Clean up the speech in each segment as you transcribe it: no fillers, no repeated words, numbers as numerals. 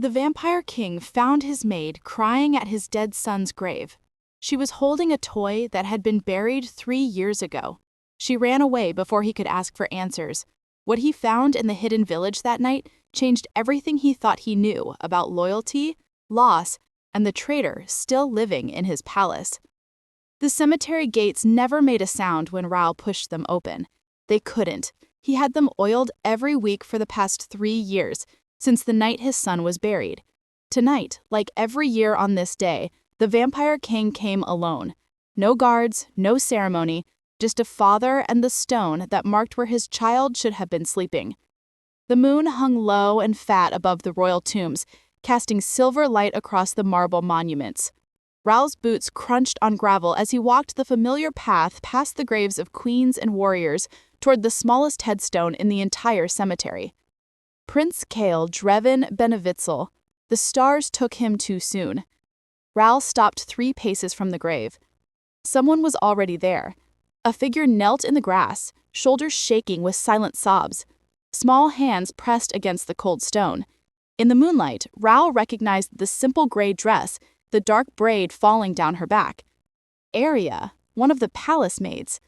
The vampire king found his maid crying at his dead son's grave. She was holding a toy that had been buried 3 years ago. She ran away before he could ask for answers. What he found in the hidden village that night changed everything he thought he knew about loyalty, loss, and the traitor still living in his palace. The cemetery gates never made a sound when Raoul pushed them open. They couldn't. He had them oiled every week for the past 3 years, since the night his son was buried. Tonight, like every year on this day, the vampire king came alone. No guards, no ceremony, just a father and the stone that marked where his child should have been sleeping. The moon hung low and fat above the royal tombs, casting silver light across the marble monuments. Raoul's boots crunched on gravel as he walked the familiar path past the graves of queens and warriors toward the smallest headstone in the entire cemetery. Prince Kale Dreven Benevitzel. The stars took him too soon. Raoul stopped 3 paces from the grave. Someone was already there. A figure knelt in the grass, shoulders shaking with silent sobs. Small hands pressed against the cold stone. In the moonlight, Raoul recognized the simple gray dress, the dark braid falling down her back. Aria, one of the palace maids.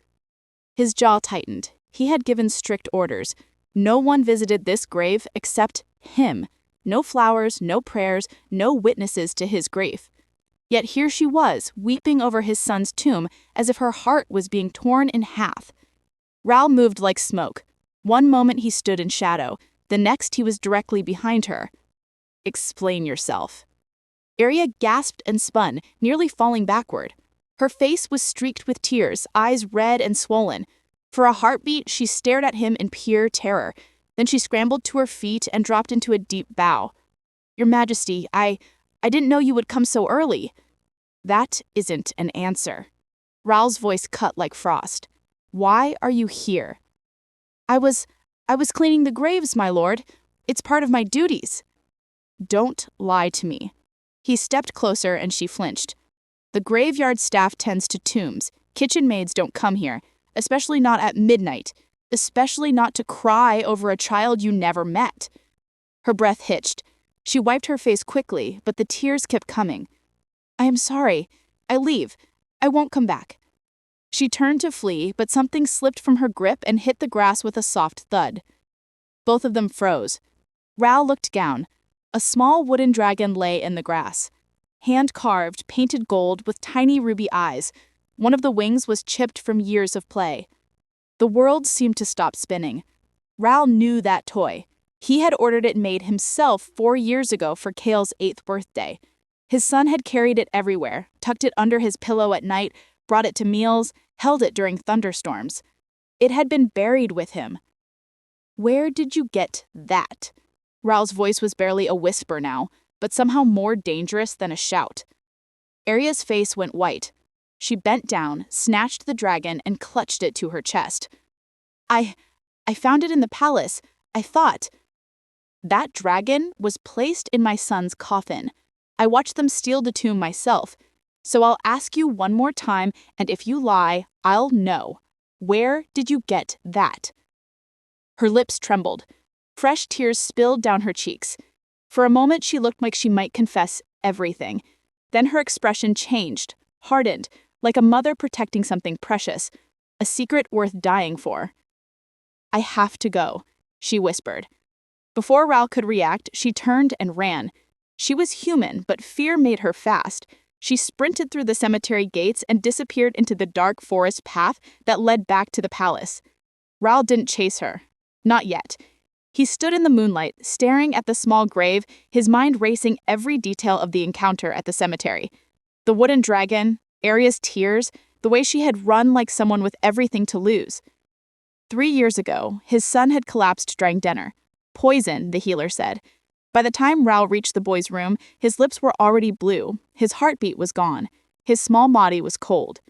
His jaw tightened. He had given strict orders. No one visited this grave except him. No flowers, no prayers, no witnesses to his grief. Yet here she was, weeping over his son's tomb as if her heart was being torn in half. Raoul moved like smoke. One moment he stood in shadow, the next he was directly behind her. "Explain yourself." Aria gasped and spun, nearly falling backward. Her face was streaked with tears, eyes red and swollen. For a heartbeat, she stared at him in pure terror. Then she scrambled to her feet and dropped into a deep bow. "Your Majesty, I didn't know you would come so early." "That isn't an answer." Raoul's voice cut like frost. "Why are you here?" I was cleaning the graves, my lord. It's part of my duties." "Don't lie to me." He stepped closer and she flinched. "The graveyard staff tends to tombs. Kitchen maids don't come here, especially not at midnight, especially not to cry over a child you never met." Her breath hitched. She wiped her face quickly, but the tears kept coming. "I am sorry. I leave. I won't come back." She turned to flee, but something slipped from her grip and hit the grass with a soft thud. Both of them froze. Raoul looked down. A small wooden dragon lay in the grass. Hand-carved, painted gold with tiny ruby eyes. One of the wings was chipped from years of play. The world seemed to stop spinning. Raoul knew that toy. He had ordered it made himself 4 years ago for Kale's 8th birthday. His son had carried it everywhere, tucked it under his pillow at night, brought it to meals, held it during thunderstorms. It had been buried with him. "Where did you get that?" Raoul's voice was barely a whisper now, but somehow more dangerous than a shout. Aria's face went white. She bent down, snatched the dragon, and clutched it to her chest. I found it in the palace. I thought." "That dragon was placed in my son's coffin. I watched them steal the tomb myself. So I'll ask you one more time, and if you lie, I'll know. Where did you get that?" Her lips trembled. Fresh tears spilled down her cheeks. For a moment, she looked like she might confess everything. Then her expression changed, hardened, like a mother protecting something precious, a secret worth dying for. "I have to go," she whispered. Before Raoul could react, she turned and ran. She was human, but fear made her fast. She sprinted through the cemetery gates and disappeared into the dark forest path that led back to the palace. Raoul didn't chase her. Not yet. He stood in the moonlight, staring at the small grave, his mind racing every detail of the encounter at the cemetery. The wooden dragon, Aria's tears, the way she had run like someone with everything to lose. 3 years ago, his son had collapsed during dinner. Poison, the healer said. By the time Raoul reached the boy's room, his lips were already blue, his heartbeat was gone, his small body was cold.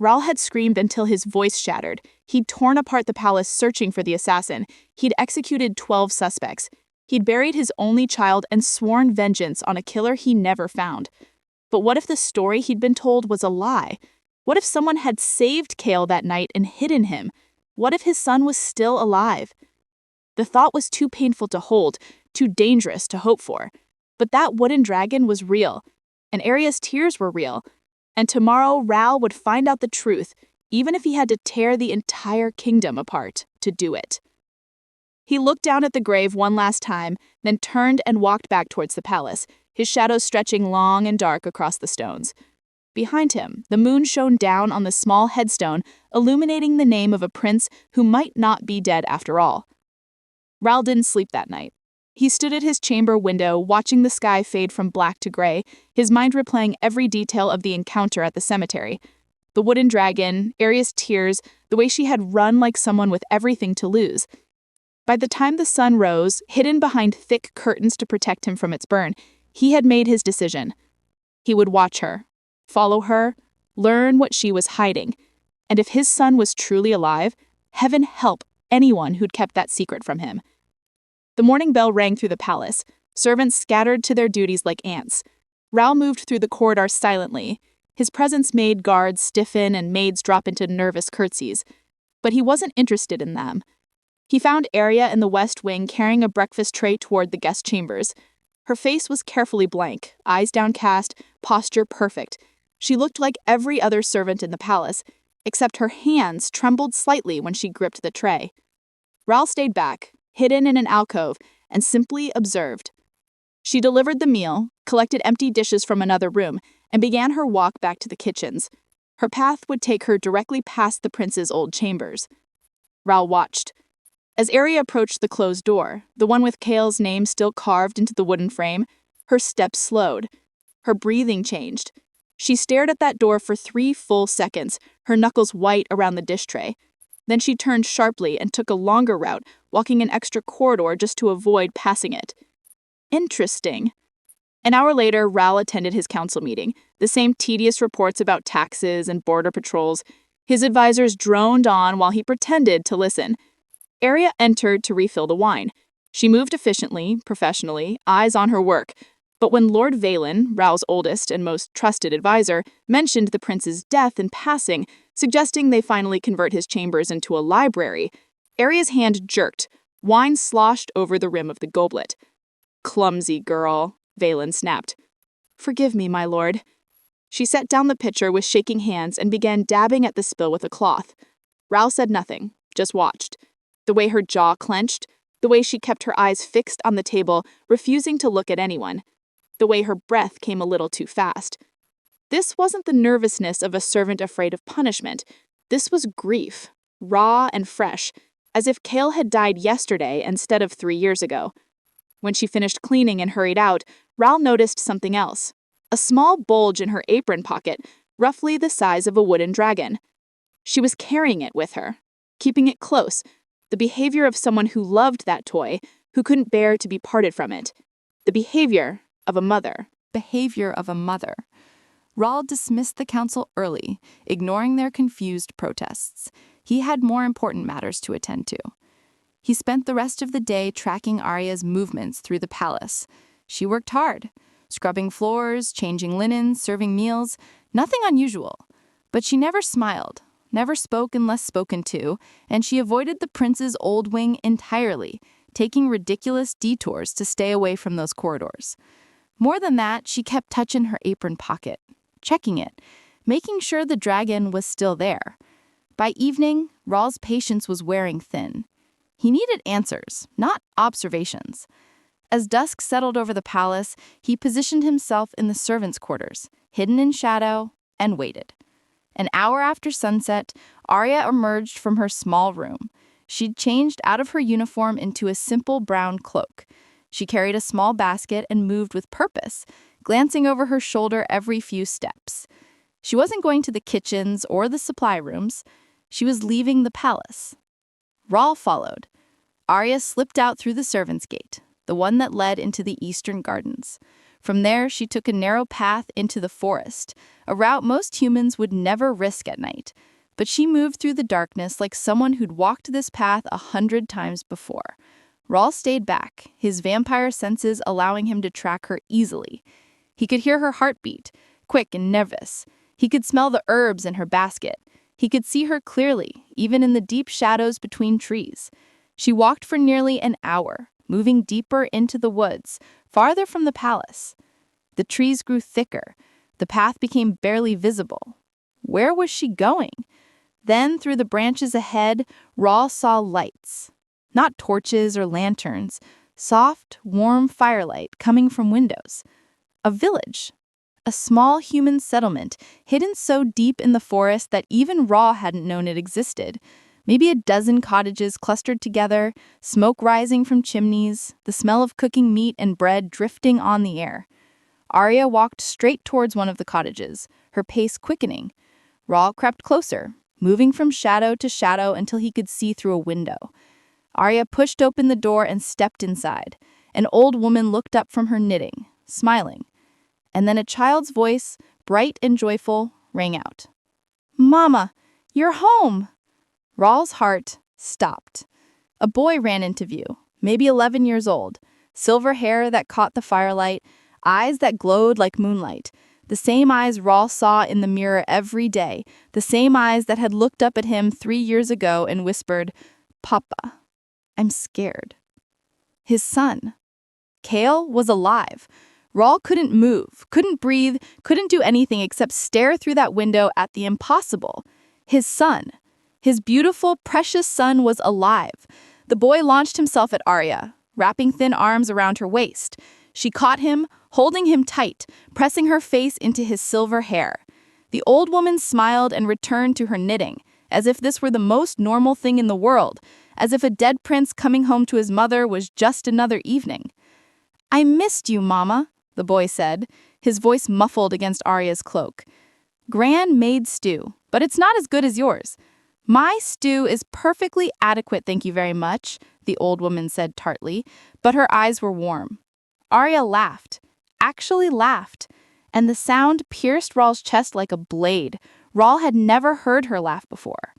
Raoul had screamed until his voice shattered. He'd torn apart the palace searching for the assassin. He'd executed 12 suspects. He'd buried his only child and sworn vengeance on a killer he never found. But what if the story he'd been told was a lie? What if someone had saved Kale that night and hidden him? What if his son was still alive? The thought was too painful to hold, too dangerous to hope for. But that wooden dragon was real, and Arya's tears were real. And tomorrow, Ral would find out the truth, even if he had to tear the entire kingdom apart to do it. He looked down at the grave one last time, then turned and walked back towards the palace, his shadows stretching long and dark across the stones. Behind him, the moon shone down on the small headstone, illuminating the name of a prince who might not be dead after all. Ral didn't sleep that night. He stood at his chamber window, watching the sky fade from black to gray, his mind replaying every detail of the encounter at the cemetery. The wooden dragon, Arya's tears, the way she had run like someone with everything to lose. By the time the sun rose, hidden behind thick curtains to protect him from its burn, he had made his decision. He would watch her, follow her, learn what she was hiding. And if his son was truly alive, heaven help anyone who'd kept that secret from him. The morning bell rang through the palace. Servants scattered to their duties like ants. Ral moved through the corridor silently. His presence made guards stiffen and maids drop into nervous curtsies. But he wasn't interested in them. He found Arya in the west wing carrying a breakfast tray toward the guest chambers. Her face was carefully blank, eyes downcast, posture perfect. She looked like every other servant in the palace, except her hands trembled slightly when she gripped the tray. Ral stayed back, hidden in an alcove, and simply observed. She delivered the meal, collected empty dishes from another room, and began her walk back to the kitchens. Her path would take her directly past the prince's old chambers. Ral watched. As Arya approached the closed door, the one with Kale's name still carved into the wooden frame, her steps slowed. Her breathing changed. She stared at that door for 3 full seconds, her knuckles white around the dish tray. Then she turned sharply and took a longer route, walking an extra corridor just to avoid passing it. Interesting. An hour later, Ral attended his council meeting, the same tedious reports about taxes and border patrols. His advisors droned on while he pretended to listen. Arya entered to refill the wine. She moved efficiently, professionally, eyes on her work. But when Lord Valen, Ral's oldest and most trusted advisor, mentioned the prince's death in passing, suggesting they finally convert his chambers into a library, Arya's hand jerked. Wine sloshed over the rim of the goblet. "Clumsy girl," Valen snapped. "Forgive me, my lord." She set down the pitcher with shaking hands and began dabbing at the spill with a cloth. Ral said nothing, just watched. The way her jaw clenched, the way she kept her eyes fixed on the table, refusing to look at anyone, the way her breath came a little too fast. This wasn't the nervousness of a servant afraid of punishment. This was grief, raw and fresh, as if Kale had died yesterday instead of 3 years ago. When she finished cleaning and hurried out, Ral noticed something else. A small bulge in her apron pocket, roughly the size of a wooden dragon. She was carrying it with her, keeping it close, the behavior of someone who loved that toy, who couldn't bear to be parted from it. The behavior of a mother. Ral dismissed the council early, ignoring their confused protests. He had more important matters to attend to. He spent the rest of the day tracking Arya's movements through the palace. She worked hard, scrubbing floors, changing linens, serving meals, nothing unusual. But she never smiled, never spoke unless spoken to, and she avoided the prince's old wing entirely, taking ridiculous detours to stay away from those corridors. More than that, she kept touching her apron pocket, checking it, making sure the dragon was still there. By evening, Ral's patience was wearing thin. He needed answers, not observations. As dusk settled over the palace, he positioned himself in the servants' quarters, hidden in shadow, and waited. An hour after sunset, Arya emerged from her small room. She'd changed out of her uniform into a simple brown cloak. She carried a small basket and moved with purpose, glancing over her shoulder every few steps. She wasn't going to the kitchens or the supply rooms. She was leaving the palace. Ral followed. Arya slipped out through the servants' gate, the one that led into the eastern gardens. From there, she took a narrow path into the forest, a route most humans would never risk at night. But she moved through the darkness like someone who'd walked this path 100 times before. Ral stayed back, his vampire senses allowing him to track her easily. He could hear her heartbeat, quick and nervous. He could smell the herbs in her basket. He could see her clearly, even in the deep shadows between trees. She walked for nearly an hour, moving deeper into the woods, farther from the palace. The trees grew thicker. The path became barely visible. Where was she going? Then, through the branches ahead, Rawl saw lights. Not torches or lanterns, soft, warm firelight coming from windows. A village. A small human settlement, hidden so deep in the forest that even Raw hadn't known it existed. Maybe a dozen cottages clustered together, smoke rising from chimneys, the smell of cooking meat and bread drifting on the air. Arya walked straight towards one of the cottages, her pace quickening. Raw crept closer, moving from shadow to shadow until he could see through a window. Arya pushed open the door and stepped inside. An old woman looked up from her knitting, smiling. And then a child's voice, bright and joyful, rang out. "Mama, you're home!" Rawl's heart stopped. A boy ran into view, maybe 11 years old, silver hair that caught the firelight, eyes that glowed like moonlight, the same eyes Rawl saw in the mirror every day, the same eyes that had looked up at him 3 years ago and whispered, "Papa, I'm scared." His son. Kale was alive. Rawl couldn't move, couldn't breathe, couldn't do anything except stare through that window at the impossible. His son. His beautiful, precious son was alive. The boy launched himself at Arya, wrapping thin arms around her waist. She caught him, holding him tight, pressing her face into his silver hair. The old woman smiled and returned to her knitting, as if this were the most normal thing in the world, as if a dead prince coming home to his mother was just another evening. "I missed you, Mama," the boy said, his voice muffled against Arya's cloak. "Gran made stew, but it's not as good as yours." "My stew is perfectly adequate, thank you very much," the old woman said tartly, but her eyes were warm. Arya laughed, actually laughed, and the sound pierced Rawl's chest like a blade. Rawl had never heard her laugh before.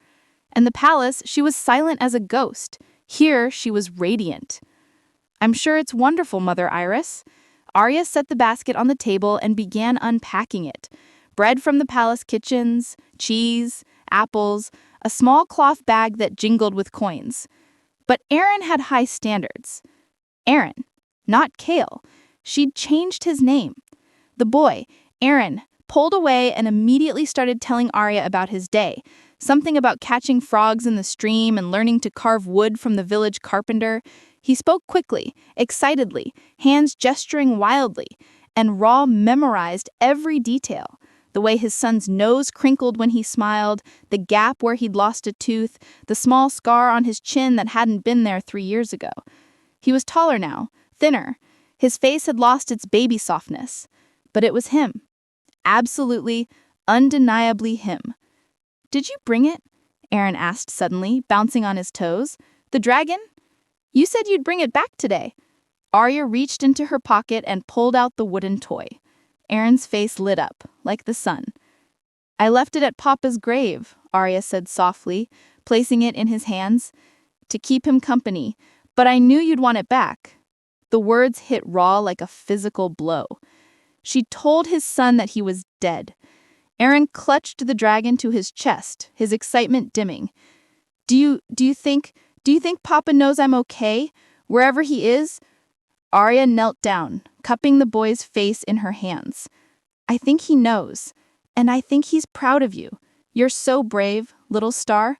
In the palace, she was silent as a ghost. Here, she was radiant. "I'm sure it's wonderful, Mother Iris." Arya set the basket on the table and began unpacking it. Bread from the palace kitchens, cheese, apples, a small cloth bag that jingled with coins. But Aaron had high standards. Aaron, not Kale. She'd changed his name. The boy, Aaron, pulled away and immediately started telling Arya about his day. Something about catching frogs in the stream and learning to carve wood from the village carpenter. He spoke quickly, excitedly, hands gesturing wildly, and Raw memorized every detail. The way his son's nose crinkled when he smiled, the gap where he'd lost a tooth, the small scar on his chin that hadn't been there 3 years ago. He was taller now, thinner. His face had lost its baby softness. But it was him. Absolutely, undeniably him. "Did you bring it?" Aaron asked suddenly, bouncing on his toes. "The dragon? You said you'd bring it back today." Arya reached into her pocket and pulled out the wooden toy. Aaron's face lit up, like the sun. "I left it at Papa's grave," Arya said softly, placing it in his hands, "to keep him company, but I knew you'd want it back." The words hit Raw like a physical blow. She told his son that he was dead. Aaron clutched the dragon to his chest, his excitement dimming. Do you think Papa knows I'm okay, wherever he is?" Arya knelt down, cupping the boy's face in her hands. "I think he knows, and I think he's proud of you. You're so brave, little star.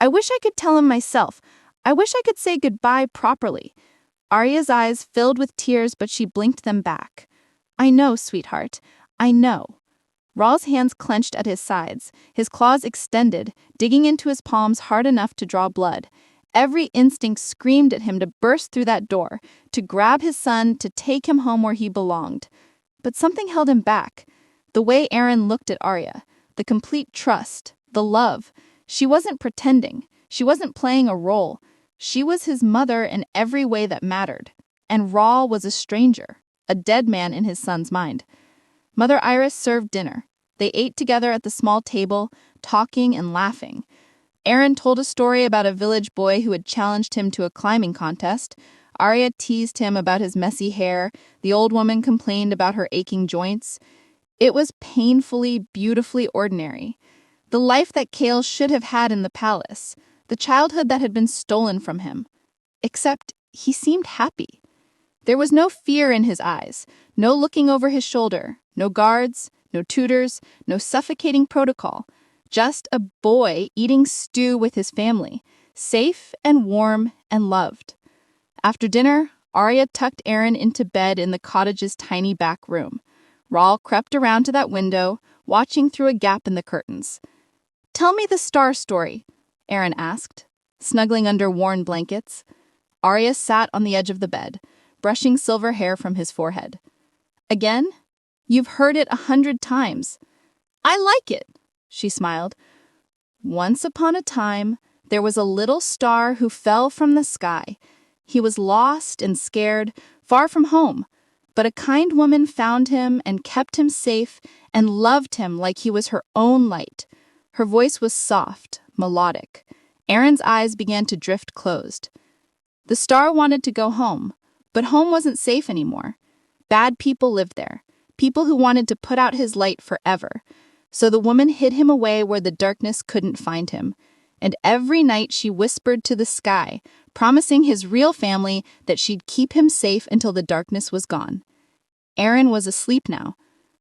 I wish I could tell him myself. I wish I could say goodbye properly." Arya's eyes filled with tears, but she blinked them back. "I know, sweetheart. I know." Raw's hands clenched at his sides, his claws extended, digging into his palms hard enough to draw blood. Every instinct screamed at him to burst through that door, to grab his son, to take him home where he belonged. But something held him back. The way Aaron looked at Arya, the complete trust, the love. She wasn't pretending. She wasn't playing a role. She was his mother in every way that mattered. And Rawl was a stranger, a dead man in his son's mind. Mother Iris served dinner. They ate together at the small table, talking and laughing. Aaron told a story about a village boy who had challenged him to a climbing contest. Arya teased him about his messy hair. The old woman complained about her aching joints. It was painfully, beautifully ordinary. The life that Kale should have had in the palace. The childhood that had been stolen from him. Except he seemed happy. There was no fear in his eyes, no looking over his shoulder, no guards, no tutors, no suffocating protocol. Just a boy eating stew with his family, safe and warm and loved. After dinner, Arya tucked Aaron into bed in the cottage's tiny back room. Rahl crept around to that window, watching through a gap in the curtains. "Tell me the star story," Aaron asked, snuggling under worn blankets. Arya sat on the edge of the bed, brushing silver hair from his forehead. "Again? You've heard it 100 times. I like it," she smiled. "Once upon a time, there was a little star who fell from the sky. He was lost and scared, far from home, but a kind woman found him and kept him safe and loved him like he was her own light." Her voice was soft, melodic. Aaron's eyes began to drift closed. The star wanted to go home, but home wasn't safe anymore. Bad people lived there, people who wanted to put out his light forever. So the woman hid him away where the darkness couldn't find him. And every night she whispered to the sky, promising his real family that she'd keep him safe until the darkness was gone. Aaron was asleep now,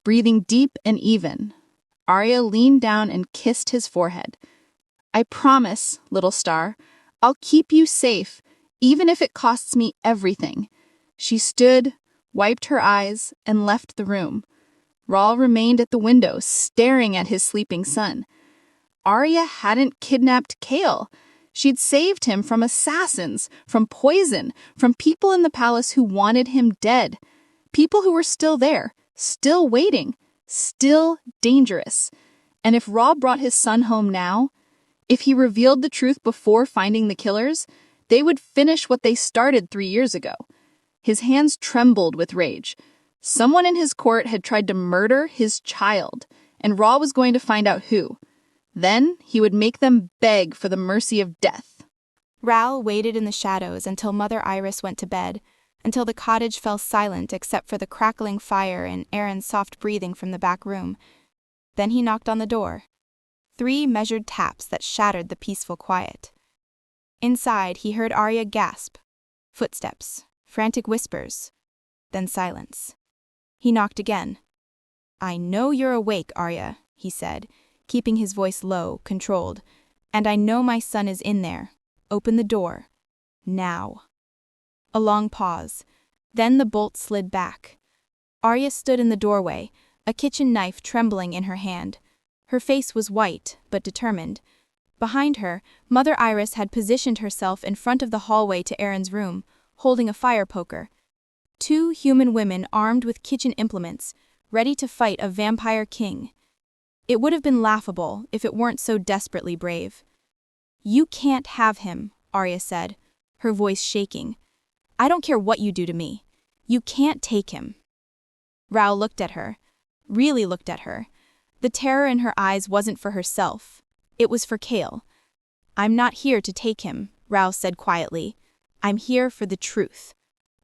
breathing deep and even. Arya leaned down and kissed his forehead. "I promise, little star, I'll keep you safe, even if it costs me everything." She stood, wiped her eyes, and left the room. Rahl remained at the window, staring at his sleeping son. Arya hadn't kidnapped Kale. She'd saved him from assassins, from poison, from people in the palace who wanted him dead. People who were still there, still waiting, still dangerous. And if Rahl brought his son home now, if he revealed the truth before finding the killers, they would finish what they started 3 years ago. His hands trembled with rage. Someone in his court had tried to murder his child, and Rahl was going to find out who. Then he would make them beg for the mercy of death. Rahl waited in the shadows until Mother Iris went to bed, until the cottage fell silent except for the crackling fire and Aaron's soft breathing from the back room. Then he knocked on the door. 3 measured taps that shattered the peaceful quiet. Inside, he heard Arya gasp. Footsteps, frantic whispers, then silence. He knocked again. "I know you're awake, Arya," he said, keeping his voice low, controlled. "And I know my son is in there. Open the door. Now." A long pause. Then the bolt slid back. Arya stood in the doorway, a kitchen knife trembling in her hand. Her face was white, but determined. Behind her, Mother Iris had positioned herself in front of the hallway to Aaron's room, holding a fire poker. 2 human women armed with kitchen implements, ready to fight a vampire king. It would have been laughable if it weren't so desperately brave. "You can't have him," Arya said, her voice shaking. "I don't care what you do to me. You can't take him." Rahl looked at her, really looked at her. The terror in her eyes wasn't for herself. It was for Kale. "I'm not here to take him," Rahl said quietly. "I'm here for the truth.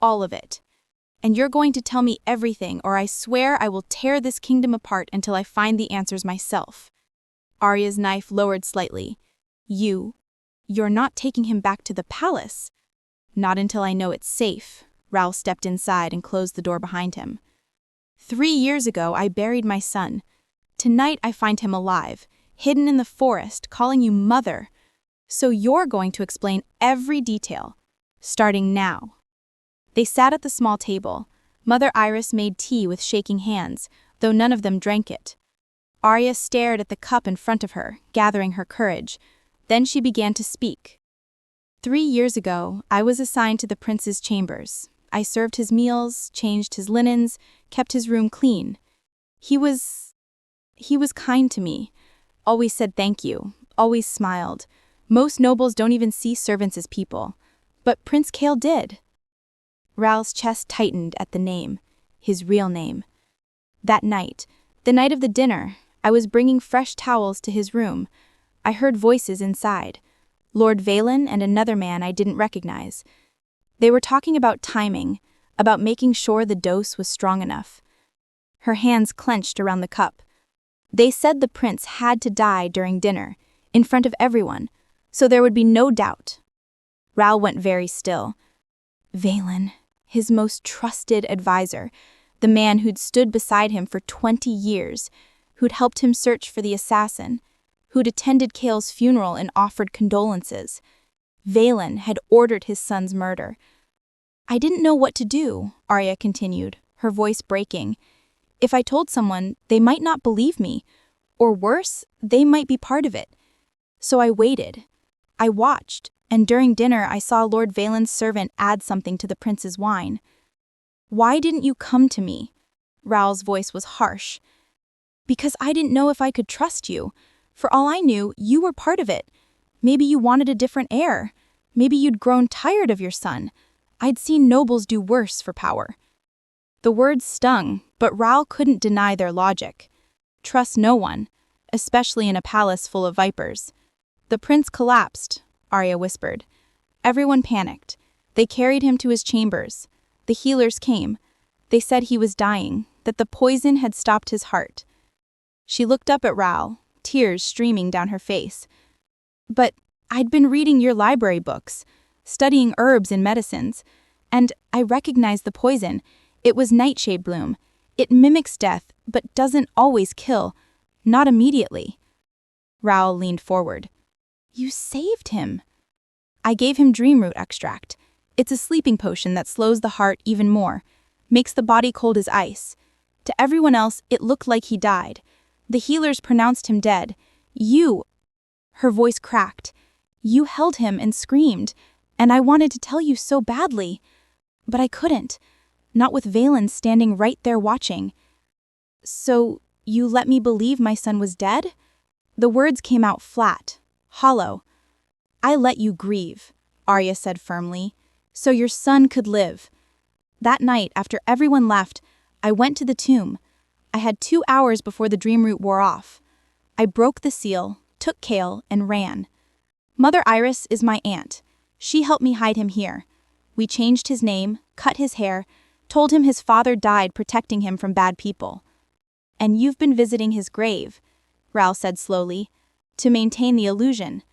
All of it. And you're going to tell me everything, or I swear I will tear this kingdom apart until I find the answers myself." Arya's knife lowered slightly. You're not taking him back to the palace." "Not until I know it's safe." Rahl stepped inside and closed the door behind him. 3 years ago, I buried my son. Tonight I find him alive, hidden in the forest, calling you mother. So you're going to explain every detail, starting now." They sat at the small table. Mother Iris made tea with shaking hands, though none of them drank it. Arya stared at the cup in front of her, gathering her courage. Then she began to speak. 3 years ago, I was assigned to the prince's chambers. I served his meals, changed his linens, kept his room clean. He was kind to me, always said thank you, always smiled. Most nobles don't even see servants as people. But Prince Kale did. Rahl's chest tightened at the name, his real name. That night, the night of the dinner, I was bringing fresh towels to his room. I heard voices inside. Lord Valen and another man I didn't recognize. They were talking about timing, about making sure the dose was strong enough. Her hands clenched around the cup. They said the prince had to die during dinner, in front of everyone, so there would be no doubt. Rahl went very still. "Valen," his most trusted advisor, the man who'd stood beside him for 20 years, who'd helped him search for the assassin, who'd attended Cale's funeral and offered condolences. Valen had ordered his son's murder. "I didn't know what to do," Arya continued, her voice breaking. "If I told someone, they might not believe me. Or worse, they might be part of it. So I waited. I watched, and during dinner I saw Lord Valen's servant add something to the prince's wine. Why didn't you come to me?" Raoul's voice was harsh. "Because I didn't know if I could trust you. For all I knew, you were part of it. Maybe you wanted a different heir. Maybe you'd grown tired of your son. I'd seen nobles do worse for power." The words stung, but Raoul couldn't deny their logic. Trust no one, especially in a palace full of vipers. "The prince collapsed," Arya whispered. "Everyone panicked. They carried him to his chambers. The healers came. They said he was dying, that the poison had stopped his heart." She looked up at Raoul, tears streaming down her face. "But I'd been reading your library books, studying herbs and medicines, and I recognized the poison. It was nightshade bloom. It mimics death, but doesn't always kill. Not immediately." Raoul leaned forward. "You saved him." "I gave him dreamroot extract. It's a sleeping potion that slows the heart even more, makes the body cold as ice. To everyone else, it looked like he died. The healers pronounced him dead. You—" Her voice cracked. "You held him and screamed, and I wanted to tell you so badly. But I couldn't. Not with Valen standing right there watching. So, you let me believe my son was dead?" The words came out flat, hollow. "I let you grieve," Arya said firmly, "so your son could live. That night, after everyone left, I went to the tomb. I had 2 hours before the dreamroot wore off. I broke the seal, took Cale, and ran. Mother Iris is my aunt. She helped me hide him here. We changed his name, cut his hair, told him his father died protecting him from bad people. And you've been visiting his grave," Raoul said slowly, "to maintain the illusion.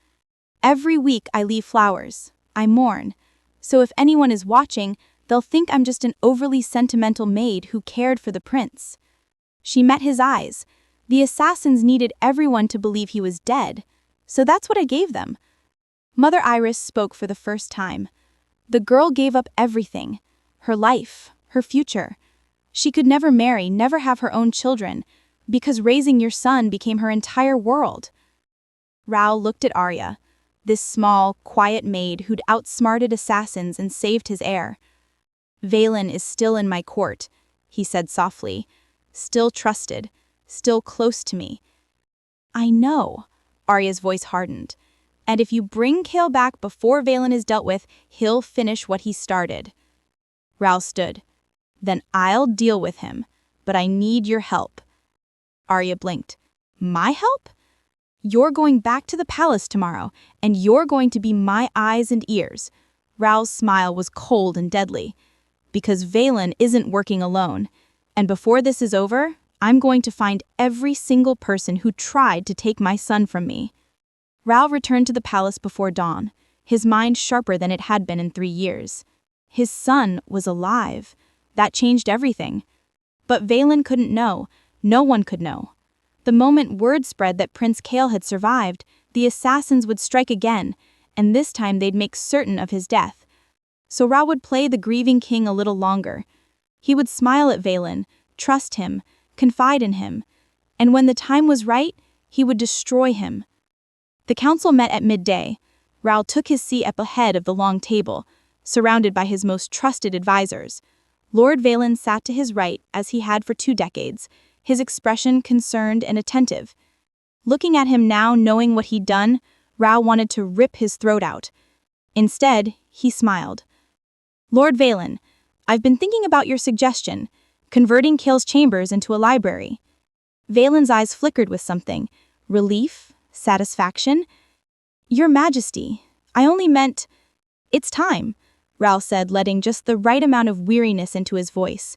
Every week I leave flowers. I mourn. So if anyone is watching, they'll think I'm just an overly sentimental maid who cared for the prince." She met his eyes. The assassins needed everyone to believe he was dead, so that's what I gave them. Mother Iris spoke for the first time. The girl gave up everything, her life, her future. She could never marry, never have her own children, because raising your son became her entire world. Raoul looked at Arya, this small, quiet maid who'd outsmarted assassins and saved his heir. "Valen is still in my court," he said softly, "still trusted, still close to me." "I know," Arya's voice hardened. "And if you bring Cale back before Valen is dealt with, he'll finish what he started." Raoul stood. "Then I'll deal with him, but I need your help." Arya blinked. "My help? You're going back to the palace tomorrow, and you're going to be my eyes and ears." Raoul's smile was cold and deadly. "Because Valen isn't working alone, and before this is over, I'm going to find every single person who tried to take my son from me." Raoul returned to the palace before dawn, his mind sharper than it had been in 3 years. His son was alive. That changed everything. But Valen couldn't know. No one could know. The moment word spread that Prince Cale had survived, the assassins would strike again, and this time they'd make certain of his death. So Raoul would play the grieving king a little longer. He would smile at Valen, trust him, confide in him, and when the time was right, he would destroy him. The council met at midday. Raoul took his seat at the head of the long table, surrounded by his most trusted advisors. Lord Valen sat to his right as he had for 2 decades, his expression concerned and attentive. Looking at him now, knowing what he'd done, Raoul wanted to rip his throat out. Instead, he smiled. "Lord Valen, I've been thinking about your suggestion, converting Cale's chambers into a library." Valen's eyes flickered with something. Relief? Satisfaction? "Your Majesty, I only meant—" "It's time," Raoul said, letting just the right amount of weariness into his voice.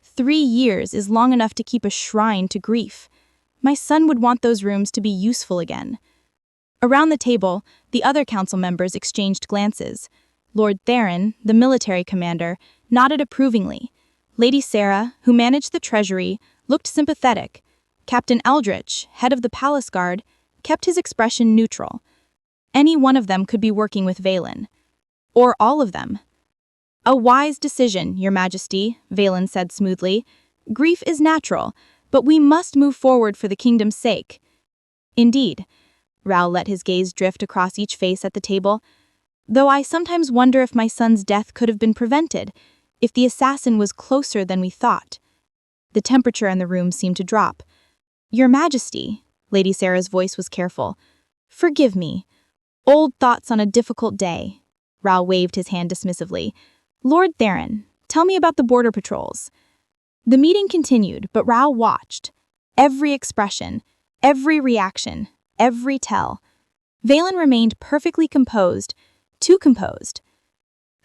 3 years is long enough to keep a shrine to grief. My son would want those rooms to be useful again. Around the table, the other council members exchanged glances. Lord Theron, the military commander, nodded approvingly. Lady Sarah, who managed the treasury, looked sympathetic. Captain Eldritch, head of the palace guard, kept his expression neutral. Any one of them could be working with Valen. Or all of them. A wise decision, Your Majesty, Valen said smoothly. Grief is natural, but we must move forward for the kingdom's sake. Indeed. Raoul let his gaze drift across each face at the table. Though I sometimes wonder if my son's death could have been prevented, if the assassin was closer than we thought. The temperature in the room seemed to drop. Your Majesty, Lady Sarah's voice was careful. Forgive me. Old thoughts on a difficult day. Raoul waved his hand dismissively. Lord Theron, tell me about the border patrols. The meeting continued, but Raoul watched. Every expression, every reaction, every tell. Valen remained perfectly composed, too composed.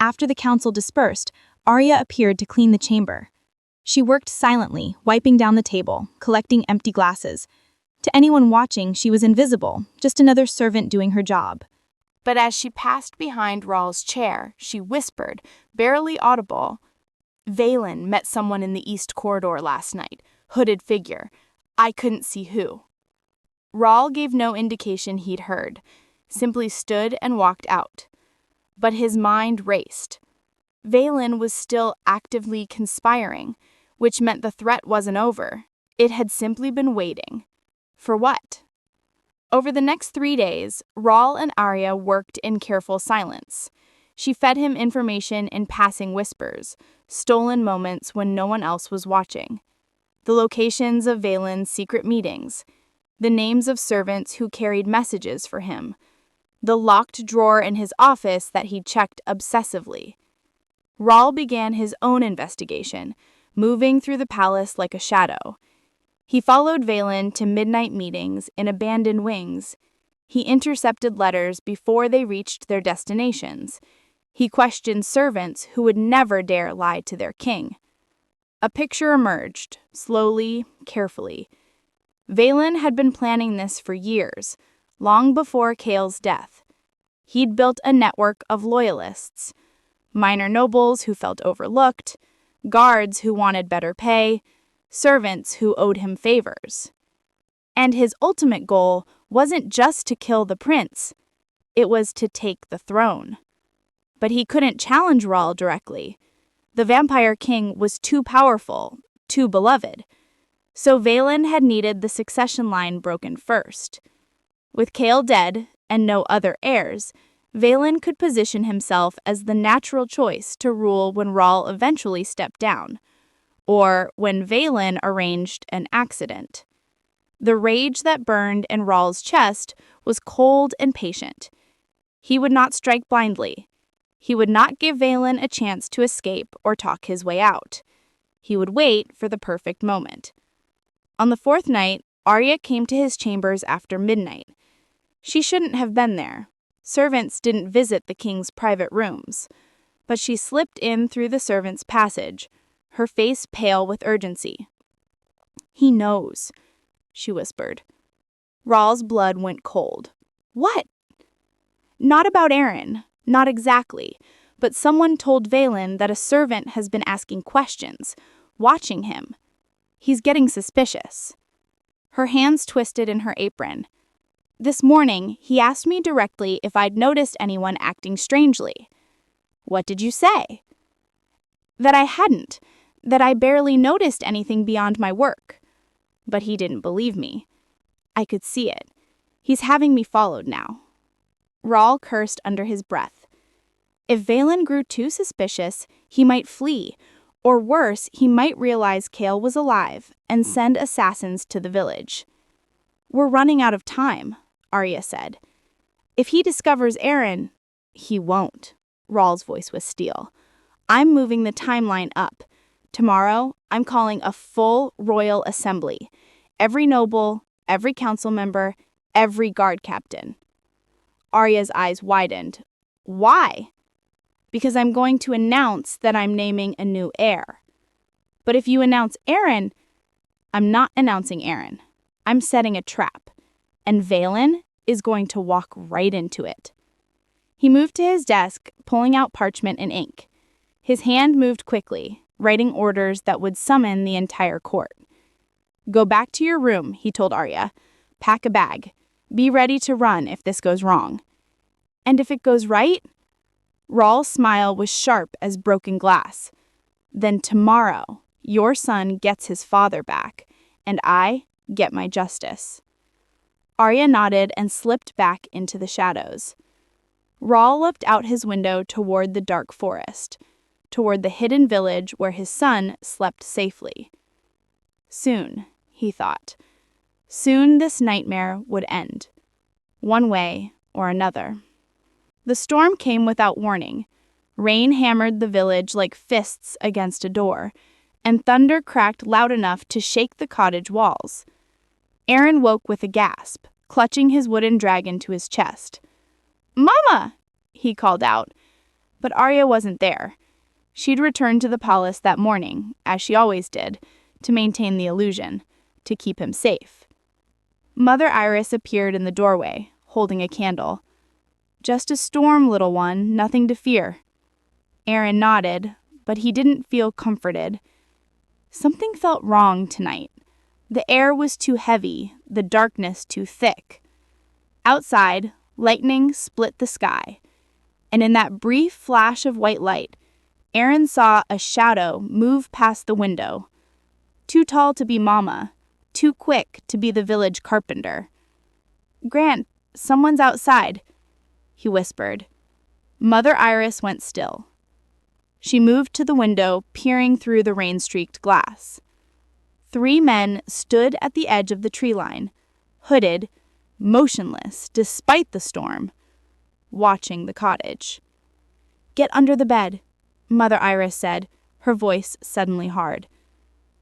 After the council dispersed, Arya appeared to clean the chamber. She worked silently, wiping down the table, collecting empty glasses. To anyone watching, she was invisible, just another servant doing her job. But as she passed behind Rawl's chair, she whispered, barely audible, Valen met someone in the east corridor last night. Hooded figure. I couldn't see who. Rawl gave no indication he'd heard, simply stood and walked out. But his mind raced. Valen was still actively conspiring, which meant the threat wasn't over. It had simply been waiting. For what? Over the next 3 days, Rawl and Arya worked in careful silence. She fed him information in passing whispers, stolen moments when no one else was watching. The locations of Valen's secret meetings, the names of servants who carried messages for him, the locked drawer in his office that he checked obsessively. Rawl began his own investigation, moving through the palace like a shadow. He followed Valen to midnight meetings in abandoned wings. He intercepted letters before they reached their destinations. He questioned servants who would never dare lie to their king. A picture emerged, slowly, carefully. Valen had been planning this for years, long before Chaol's death. He'd built a network of loyalists, minor nobles who felt overlooked, guards who wanted better pay, servants who owed him favors. And his ultimate goal wasn't just to kill the prince, it was to take the throne. But he couldn't challenge Rawl directly. The Vampire King was too powerful, too beloved. So Valen had needed the succession line broken first. With Chaol dead and no other heirs, Valen could position himself as the natural choice to rule when Rawl eventually stepped down, or when Valen arranged an accident. The rage that burned in Rawl's chest was cold and patient. He would not strike blindly. He would not give Valen a chance to escape or talk his way out. He would wait for the perfect moment. On the 4th night, Arya came to his chambers after midnight. She shouldn't have been there. Servants didn't visit the king's private rooms. But she slipped in through the servants' passage, her face pale with urgency. He knows, she whispered. Rawl's blood went cold. What? Not about Aaron. Not exactly, but someone told Valen that a servant has been asking questions, watching him. He's getting suspicious. Her hands twisted in her apron. This morning, he asked me directly if I'd noticed anyone acting strangely. What did you say? That I hadn't, that I barely noticed anything beyond my work. But he didn't believe me. I could see it. He's having me followed now. Rawl cursed under his breath. If Valen grew too suspicious, he might flee, or worse, he might realize Chaol was alive and send assassins to the village. We're running out of time, Arya said. If he discovers Aaron, he won't. Rawl's voice was steel. I'm moving the timeline up. Tomorrow, I'm calling a full royal assembly. Every noble, every council member, every guard captain. Arya's eyes widened. Why? Because I'm going to announce that I'm naming a new heir. But if you announce Aaron, I'm not announcing Aaron. I'm setting a trap. And Valen is going to walk right into it. He moved to his desk, pulling out parchment and ink. His hand moved quickly, writing orders that would summon the entire court. "Go back to your room," he told Arya. "Pack a bag. Be ready to run if this goes wrong." "And if it goes right?" Rawl's smile was sharp as broken glass. "Then tomorrow, your son gets his father back, and I get my justice." Arya nodded and slipped back into the shadows. Rawl looked out his window toward the dark forest, toward the hidden village where his son slept safely. Soon, he thought, soon this nightmare would end, one way or another. The storm came without warning. Rain hammered the village like fists against a door, and thunder cracked loud enough to shake the cottage walls. Aaron woke with a gasp, clutching his wooden dragon to his chest. "Mama!" he called out, but Arya wasn't there. She'd returned to the palace that morning, as she always did, to maintain the illusion, to keep him safe. Mother Iris appeared in the doorway, holding a candle. "Just a storm, little one, nothing to fear." Aaron nodded, but he didn't feel comforted. Something felt wrong tonight. The air was too heavy, the darkness too thick. Outside, lightning split the sky, and in that brief flash of white light, Aaron saw a shadow move past the window. Too tall to be Mama, too quick to be the village carpenter. "Grant, someone's outside," he whispered. Mother Iris went still. She moved to the window, peering through the rain-streaked glass. 3 men stood at the edge of the tree line, hooded, motionless despite the storm, watching the cottage. "Get under the bed," Mother Iris said, her voice suddenly hard.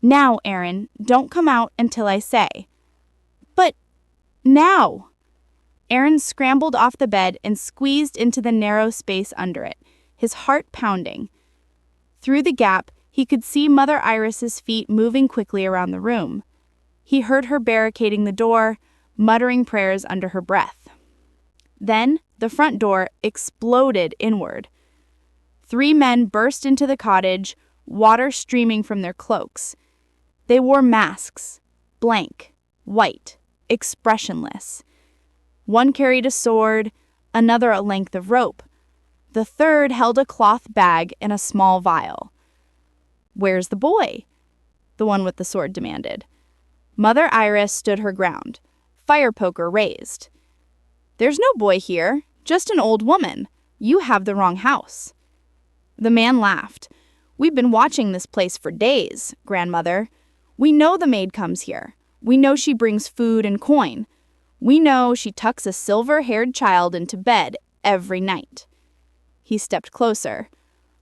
"Now, Aaron, don't come out until I say." "But now!" Aaron scrambled off the bed and squeezed into the narrow space under it, his heart pounding. Through the gap, he could see Mother Iris's feet moving quickly around the room. He heard her barricading the door, muttering prayers under her breath. Then the front door exploded inward. 3 men burst into the cottage, water streaming from their cloaks. They wore masks, blank, white, expressionless. One carried a sword, another a length of rope. The third held a cloth bag and a small vial. "Where's the boy?" the one with the sword demanded. Mother Iris stood her ground, fire poker raised. "There's no boy here, just an old woman. You have the wrong house." The man laughed. "We've been watching this place for days, grandmother. We know the maid comes here. We know she brings food and coin. We know she tucks a silver-haired child into bed every night." He stepped closer.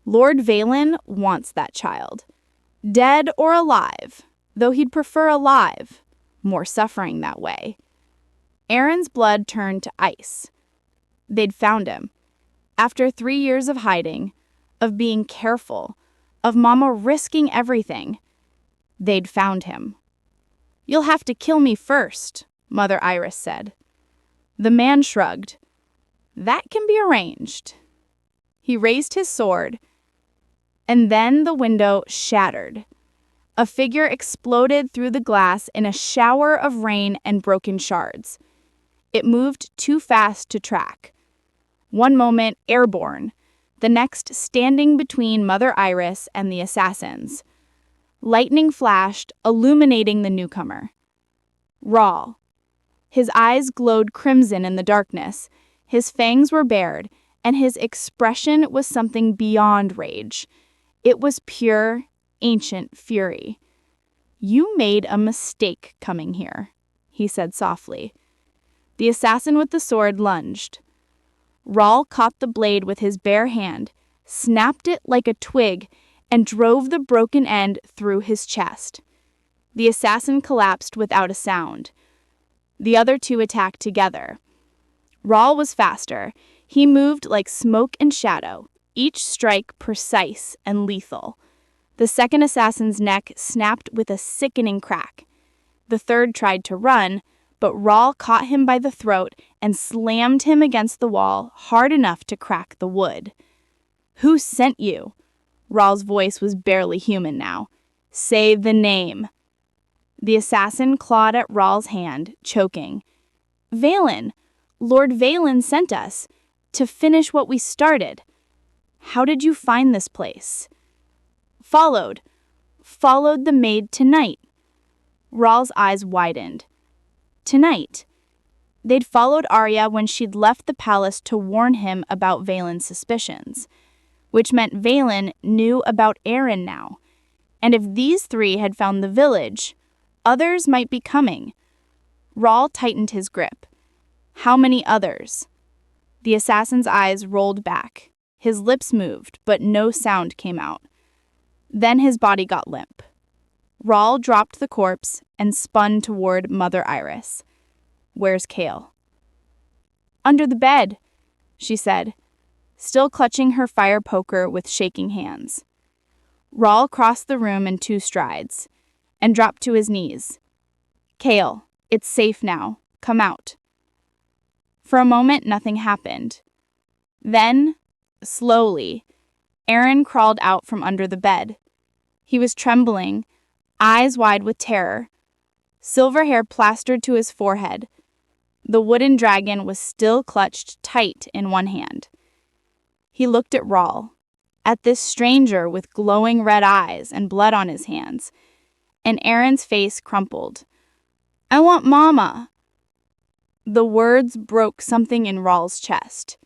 "Lord Valen wants that child. Dead or alive, though he'd prefer alive. More suffering that way." Aaron's blood turned to ice. They'd found him. After 3 years of hiding, of being careful, of Mama risking everything, they'd found him. "You'll have to kill me first," Mother Iris said. The man shrugged. "That can be arranged." He raised his sword, and then the window shattered. A figure exploded through the glass in a shower of rain and broken shards. It moved too fast to track. One moment airborne, the next standing between Mother Iris and the assassins. Lightning flashed, illuminating the newcomer. Rawl. His eyes glowed crimson in the darkness, his fangs were bared, and his expression was something beyond rage. It was pure, ancient fury. "You made a mistake coming here," he said softly. The assassin with the sword lunged. Rawl caught the blade with his bare hand, snapped it like a twig, and drove the broken end through his chest. The assassin collapsed without a sound. The other 2 attacked together. Rawl was faster. He moved like smoke and shadow, each strike precise and lethal. The second assassin's neck snapped with a sickening crack. The third tried to run, but Rawl caught him by the throat and slammed him against the wall hard enough to crack the wood. "Who sent you?" Rawl's voice was barely human now. "Say the name." The assassin clawed at Rawl's hand, choking. "Valen. Lord Valen sent us to finish what we started." "How did you find this place?" Followed the maid tonight." Rawl's eyes widened. Tonight. They'd followed Arya when she'd left the palace to warn him about Valen's suspicions, which meant Valen knew about Aaron now. And if these three had found the village, others might be coming. Rawl tightened his grip. How many others? The assassin's eyes rolled back. His lips moved, but no sound came out. Then his body got limp. Rawl dropped the corpse and spun toward Mother Iris. "Where's Kale?" "Under the bed," she said, still clutching her fire poker with shaking hands. Rawl crossed the room in 2 strides and dropped to his knees. "Kale, it's safe now. Come out." For a moment, nothing happened. Then, slowly, Aaron crawled out from under the bed. He was trembling, eyes wide with terror, silver hair plastered to his forehead. The wooden dragon was still clutched tight in one hand. He looked at Rawl, at this stranger with glowing red eyes and blood on his hands, and Aaron's face crumpled. "I want Mama." The words broke something in Rawl's chest.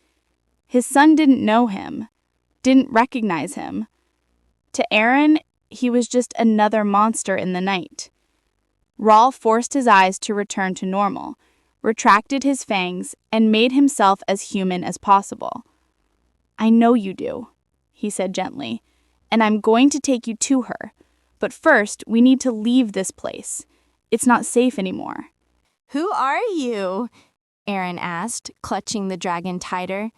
His son didn't know him, didn't recognize him. To Aaron, he was just another monster in the night. Rawl forced his eyes to return to normal, retracted his fangs, and made himself as human as possible. "I know you do," he said gently, "and I'm going to take you to her. But first, we need to leave this place. It's not safe anymore." "Who are you?" Aaron asked, clutching the dragon tighter.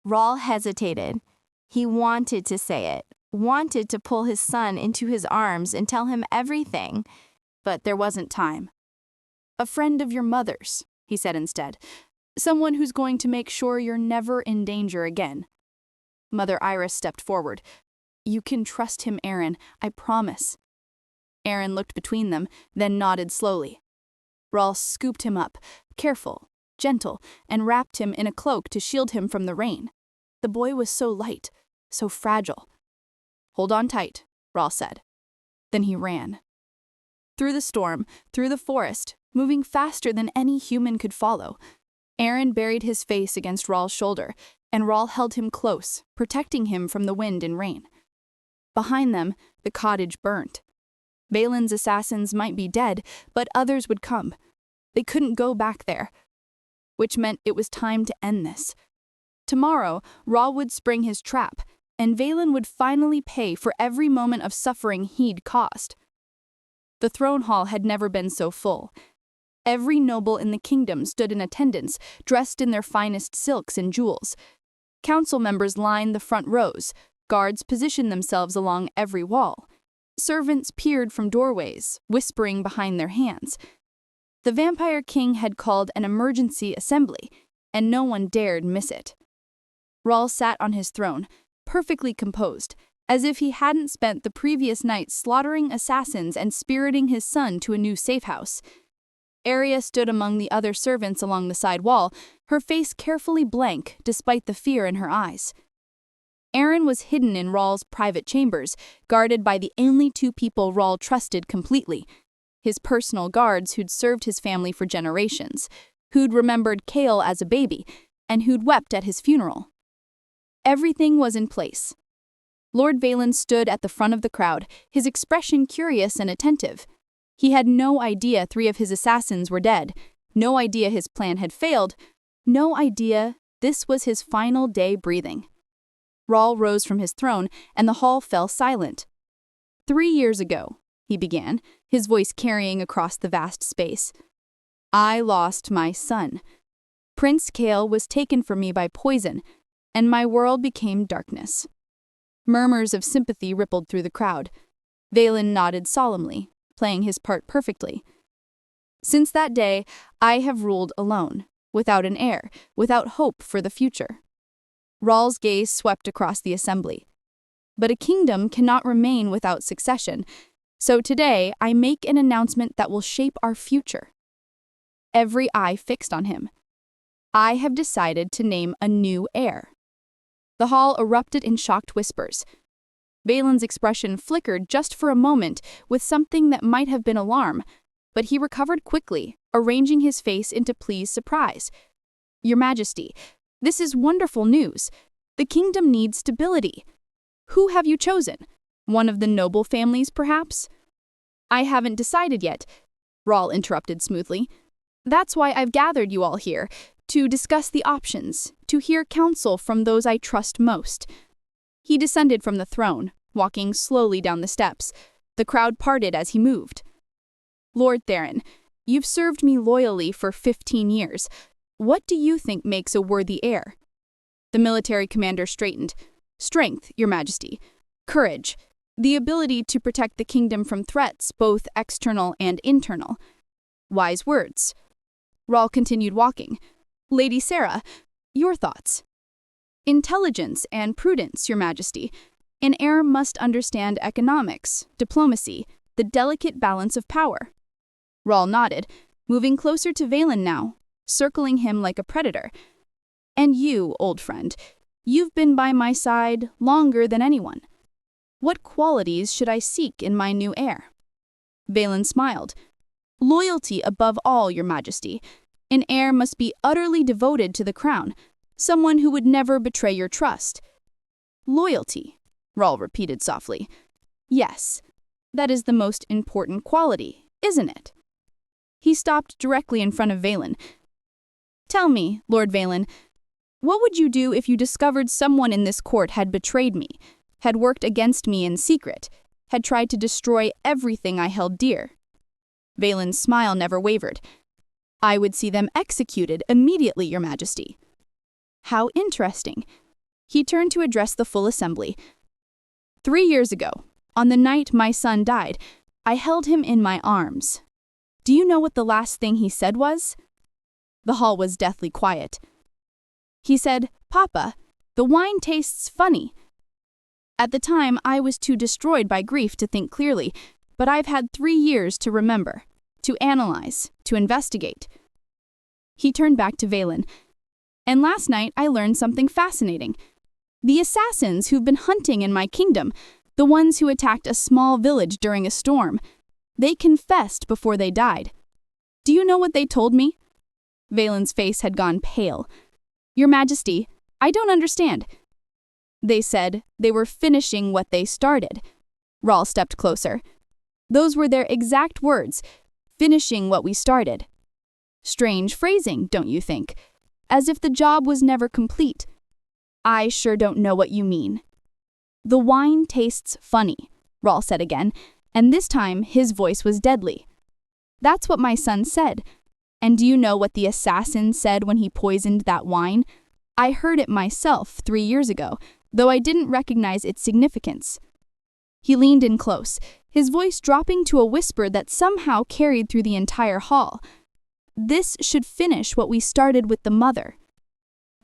Rawl hesitated. He wanted to say it, wanted to pull his son into his arms and tell him everything, but there wasn't time. "A friend of your mother's," he said instead. "Someone who's going to make sure you're never in danger again." Mother Iris stepped forward. "You can trust him, Aaron, I promise." Aaron looked between them, then nodded slowly. Rawl scooped him up, careful, gentle, and wrapped him in a cloak to shield him from the rain. The boy was so light, so fragile. "Hold on tight," Rawl said. Then he ran. Through the storm, through the forest, moving faster than any human could follow. Aaron buried his face against Rawl's shoulder, and Rawl held him close, protecting him from the wind and rain. Behind them, the cottage burnt. Valen's assassins might be dead, but others would come. They couldn't go back there, which meant it was time to end this. Tomorrow, Rawl would spring his trap, and Valen would finally pay for every moment of suffering he'd caused. The throne hall had never been so full. Every noble in the kingdom stood in attendance, dressed in their finest silks and jewels. Council members lined the front rows, guards positioned themselves along every wall. Servants peered from doorways, whispering behind their hands. The Vampire King had called an emergency assembly, and no one dared miss it. Rawl sat on his throne, perfectly composed, as if he hadn't spent the previous night slaughtering assassins and spiriting his son to a new safe house. Arya stood among the other servants along the side wall, her face carefully blank despite the fear in her eyes. Aaron was hidden in Rawl's private chambers, guarded by the only 2 people Rawl trusted completely, his personal guards who'd served his family for generations, who'd remembered Kale as a baby, and who'd wept at his funeral. Everything was in place. Lord Valen stood at the front of the crowd, his expression curious and attentive. He had no idea 3 of his assassins were dead, no idea his plan had failed, no idea this was his final day breathing. Rawl rose from his throne, and the hall fell silent. 3 years ago, he began, his voice carrying across the vast space, I lost my son. Prince Kale was taken from me by poison, and my world became darkness. Murmurs of sympathy rippled through the crowd. Valen nodded solemnly, playing his part perfectly. Since that day, I have ruled alone, without an heir, without hope for the future. Rawl's gaze swept across the assembly. But a kingdom cannot remain without succession. So today, I make an announcement that will shape our future. Every eye fixed on him. I have decided to name a new heir. The hall erupted in shocked whispers. Valen's expression flickered just for a moment with something that might have been alarm, but he recovered quickly, arranging his face into pleased surprise. Your Majesty, this is wonderful news. The kingdom needs stability. Who have you chosen? One of the noble families, perhaps? I haven't decided yet, Rahl interrupted smoothly. That's why I've gathered you all here, to discuss the options, to hear counsel from those I trust most. He descended from the throne, walking slowly down the steps. The crowd parted as he moved. Lord Theron, you've served me loyally for 15 years. What do you think makes a worthy heir? The military commander straightened. Strength, Your Majesty. Courage. The ability to protect the kingdom from threats, both external and internal. Wise words. Rahl continued walking. Lady Sarah, your thoughts? Intelligence and prudence, Your Majesty. An heir must understand economics, diplomacy, the delicate balance of power. Rahl nodded, moving closer to Valen now, circling him like a predator. And you, old friend, you've been by my side longer than anyone. What qualities should I seek in my new heir? Valen smiled. Loyalty above all, Your Majesty. An heir must be utterly devoted to the crown, someone who would never betray your trust. Loyalty, Rahl repeated softly. Yes, that is the most important quality, isn't it? He stopped directly in front of Valen. Tell me, Lord Valen, what would you do if you discovered someone in this court had betrayed me, had worked against me in secret, had tried to destroy everything I held dear? Valen's smile never wavered. I would see them executed immediately, Your Majesty. How interesting. He turned to address the full assembly. 3 years ago, on the night my son died, I held him in my arms. Do you know what the last thing he said was? The hall was deathly quiet. He said, Papa, the wine tastes funny. At the time, I was too destroyed by grief to think clearly, but I've had 3 years to remember, to analyze, to investigate. He turned back to Valen. And last night, I learned something fascinating. The assassins who've been hunting in my kingdom, the ones who attacked a small village during a storm, they confessed before they died. Do you know what they told me? Valen's face had gone pale. Your Majesty, I don't understand. They said they were finishing what they started. Rahl stepped closer. Those were their exact words, finishing what we started. Strange phrasing, don't you think? As if the job was never complete. I sure don't know what you mean. The wine tastes funny, Rahl said again, and this time his voice was deadly. That's what my son said. And do you know what the assassin said when he poisoned that wine? I heard it myself 3 years ago, though I didn't recognize its significance. He leaned in close, his voice dropping to a whisper that somehow carried through the entire hall. This should finish what we started with the mother.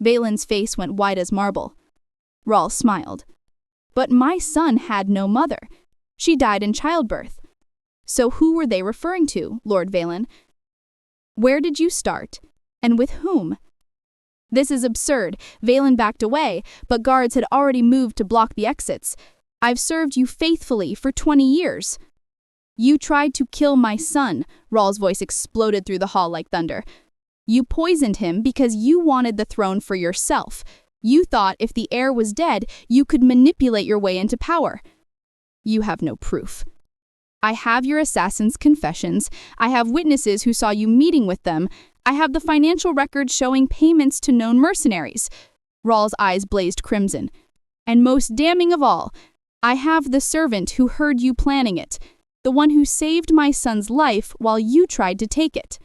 Valen's face went white as marble. Rahl smiled. But my son had no mother. She died in childbirth. So who were they referring to, Lord Valen? Where did you start? And with whom? This is absurd. Valen backed away, but guards had already moved to block the exits. I've served you faithfully for 20 years. You tried to kill my son, Rahl's voice exploded through the hall like thunder. You poisoned him because you wanted the throne for yourself. You thought if the heir was dead, you could manipulate your way into power. You have no proof. I have your assassin's confessions. I have witnesses who saw you meeting with them. I have the financial records showing payments to known mercenaries. Rahl's eyes blazed crimson. And most damning of all, I have the servant who heard you planning it, the one who saved my son's life while you tried to take it.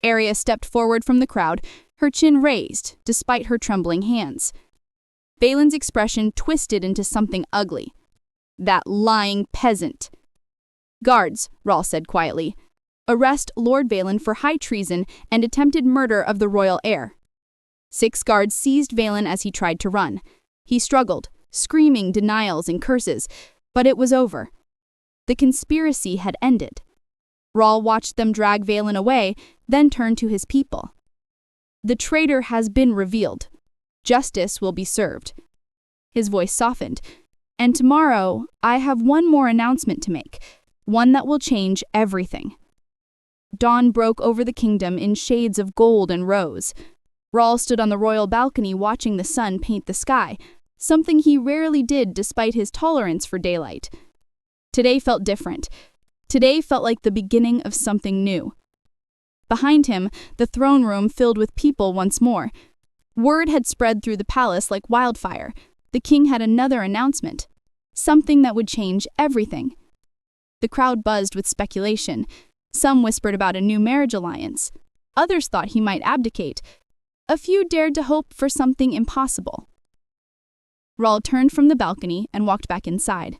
Arya stepped forward from the crowd, her chin raised, despite her trembling hands. Valen's expression twisted into something ugly. That lying peasant. Guards, Rahl said quietly. Arrest Lord Valen for high treason and attempted murder of the royal heir. 6 guards seized Valen as he tried to run. He struggled, screaming denials and curses, but it was over. The conspiracy had ended. Rahl watched them drag Valen away, then turned to his people. The traitor has been revealed. Justice will be served. His voice softened. And tomorrow, I have one more announcement to make, one that will change everything. Dawn broke over the kingdom in shades of gold and rose. Rahl stood on the royal balcony watching the sun paint the sky, something he rarely did despite his tolerance for daylight. Today felt different. Today felt like the beginning of something new. Behind him, the throne room filled with people once more. Word had spread through the palace like wildfire. The king had another announcement, something that would change everything. The crowd buzzed with speculation. Some whispered about a new marriage alliance. Others thought he might abdicate. A few dared to hope for something impossible. Rahl turned from the balcony and walked back inside.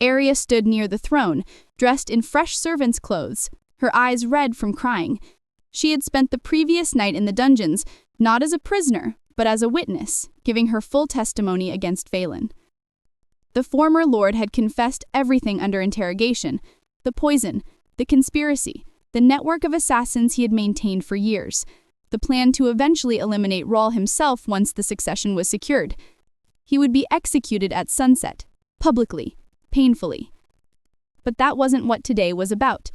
Arya stood near the throne, dressed in fresh servant's clothes, her eyes red from crying. She had spent the previous night in the dungeons, not as a prisoner, but as a witness, giving her full testimony against Valen. The former lord had confessed everything under interrogation: the poison, the conspiracy, the network of assassins he had maintained for years, the plan to eventually eliminate Rahl himself once the succession was secured. He would be executed at sunset, publicly, painfully. But that wasn't what today was about.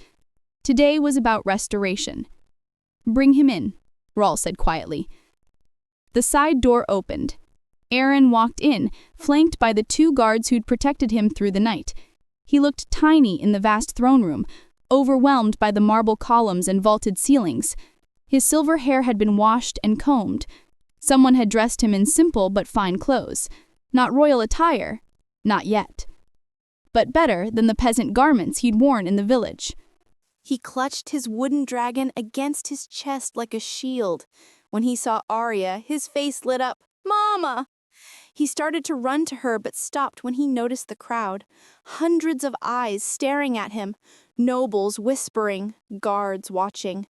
Today was about restoration. "Bring him in," Rahl said quietly. The side door opened. Aaron walked in, flanked by the 2 guards who'd protected him through the night. He looked tiny in the vast throne room, overwhelmed by the marble columns and vaulted ceilings. His silver hair had been washed and combed. Someone had dressed him in simple but fine clothes. Not royal attire. Not yet. But better than the peasant garments he'd worn in the village. He clutched his wooden dragon against his chest like a shield. When he saw Arya, his face lit up. "Mama!" He started to run to her but stopped when he noticed the crowd. Hundreds of eyes staring at him. Nobles whispering, guards watching.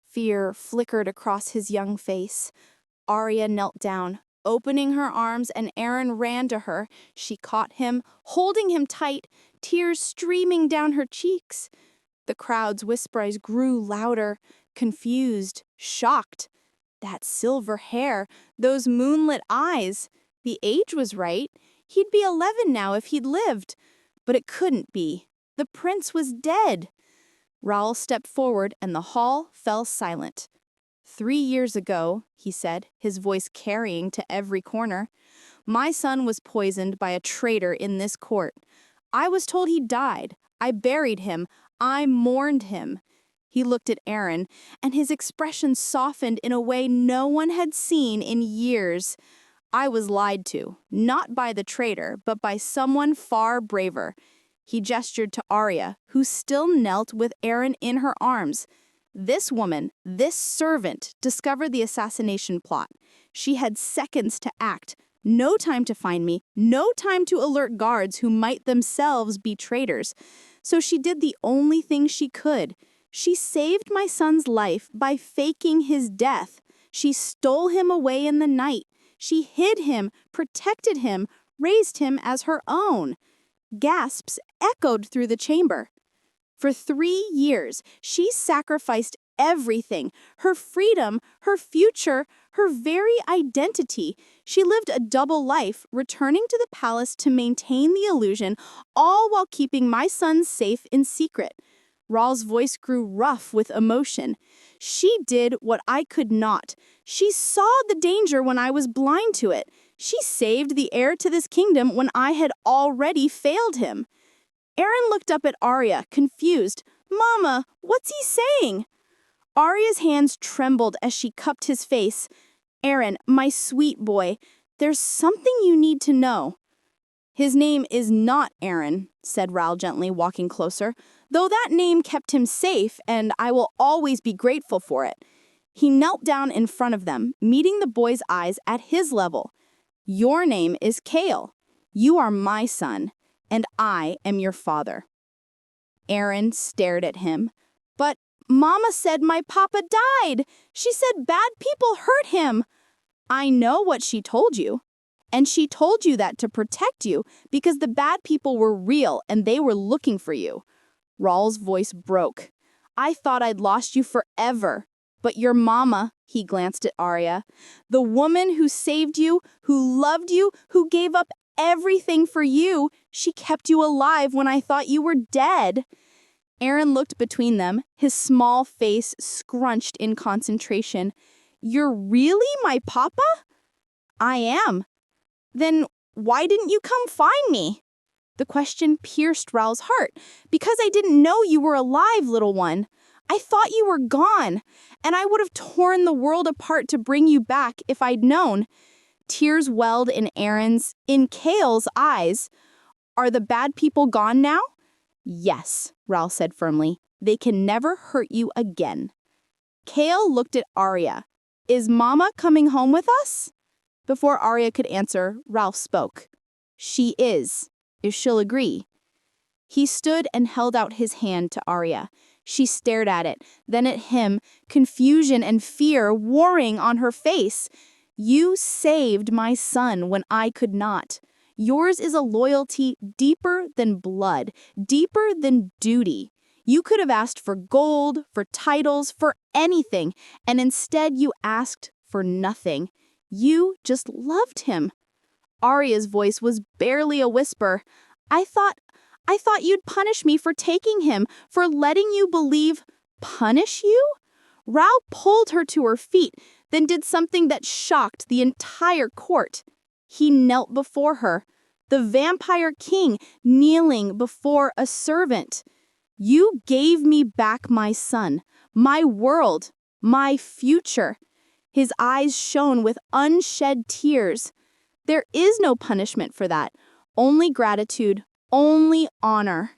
Fear flickered across his young face. Arya knelt down, opening her arms, and Aaron ran to her. She caught him, holding him tight, tears streaming down her cheeks. The crowd's whispers grew louder, confused, shocked. That silver hair, those moonlit eyes. The age was right. He'd be 11 now if he'd lived. But it couldn't be. The prince was dead. Rahl stepped forward and the hall fell silent. 3 years ago, he said, his voice carrying to every corner, my son was poisoned by a traitor in this court. I was told he died. I buried him. I mourned him. He looked at Aaron, and his expression softened in a way no one had seen in years. I was lied to, not by the traitor, but by someone far braver. He gestured to Arya, who still knelt with Aaron in her arms. This woman, this servant, discovered the assassination plot. She had seconds to act, no time to find me, no time to alert guards who might themselves be traitors. So she did the only thing she could. She saved my son's life by faking his death. She stole him away in the night. She hid him, protected him, raised him as her own. Gasps echoed through the chamber. For 3 years, she sacrificed everything, her freedom, her future, her very identity. She lived a double life, returning to the palace to maintain the illusion, all while keeping my son safe in secret. Rahl's voice grew rough with emotion. She did what I could not. She saw the danger when I was blind to it. She saved the heir to this kingdom when I had already failed him. Aaron looked up at Arya, confused. "Mama, what's he saying?" Arya's hands trembled as she cupped his face. "Aaron, my sweet boy, there's something you need to know." "His name is not Aaron," said Rahl gently, walking closer, "though that name kept him safe, and I will always be grateful for it." He knelt down in front of them, meeting the boy's eyes at his level. "Your name is Kale. You are my son, and I am your father." Aaron stared at him. "But Mama said my papa died. She said bad people hurt him." "I know what she told you." And she told you that to protect you because the bad people were real and they were looking for you. Rawl's voice broke. I thought I'd lost you forever. But your mama, he glanced at Arya, the woman who saved you, who loved you, who gave up everything for you, she kept you alive when I thought you were dead. Aaron looked between them, his small face scrunched in concentration. You're really my papa? I am. Then why didn't you come find me? The question pierced Rawl's heart. Because I didn't know you were alive, little one. I thought you were gone, and I would have torn the world apart to bring you back if I'd known. Tears welled in Kale's eyes. Are the bad people gone now? Yes, Rawl said firmly. They can never hurt you again. Kale looked at Arya. Is Mama coming home with us? Before Arya could answer, Rawl spoke. She is, if she'll agree. He stood and held out his hand to Arya. She stared at it, then at him, confusion and fear warring on her face. You saved my son when I could not. Yours is a loyalty deeper than blood, deeper than duty. You could have asked for gold, for titles, for anything, and instead you asked for nothing. You just loved him. Arya's voice was barely a whisper. I thought you'd punish me for taking him, for letting you believe. Punish you? Rawl pulled her to her feet, then did something that shocked the entire court. He knelt before her, the vampire king kneeling before a servant. You gave me back my son, my world, my future. His eyes shone with unshed tears. There is no punishment for that, only gratitude, only honor.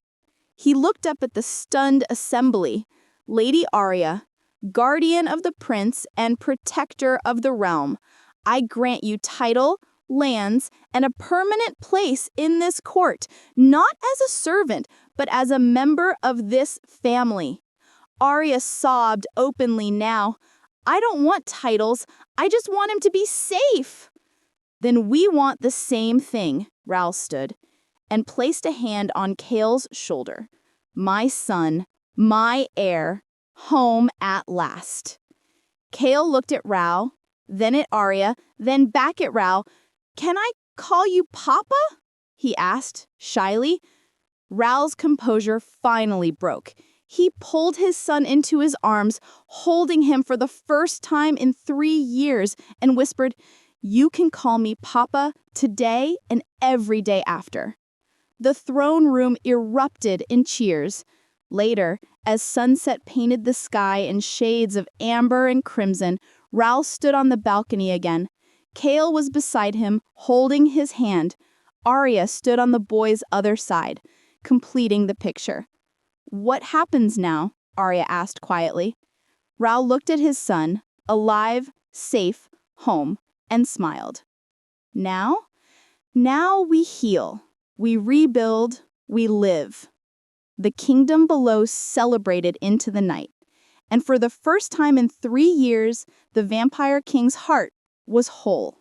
He looked up at the stunned assembly. Lady Arya, guardian of the prince and protector of the realm, I grant you title, lands, and a permanent place in this court, not as a servant, but as a member of this family. Arya sobbed openly now. I don't want titles. I just want him to be safe. Then we want the same thing, Rawl stood, and placed a hand on Kale's shoulder. My son, my heir, home at last. Kale looked at Rawl, then at Arya, then back at Rawl. Can I call you Papa? He asked, shyly. Rawl's composure finally broke. He pulled his son into his arms, holding him for the first time in 3 years, and whispered, You can call me Papa today and every day after. The throne room erupted in cheers. Later, as sunset painted the sky in shades of amber and crimson, Rawl stood on the balcony again. Kale was beside him, holding his hand. Arya stood on the boy's other side, completing the picture. What happens now? Arya asked quietly. Rawl looked at his son, alive, safe, home, and smiled. Now we heal, we rebuild, we live. The kingdom below celebrated into the night, and for the first time in 3 years, the Vampire King's heart was whole.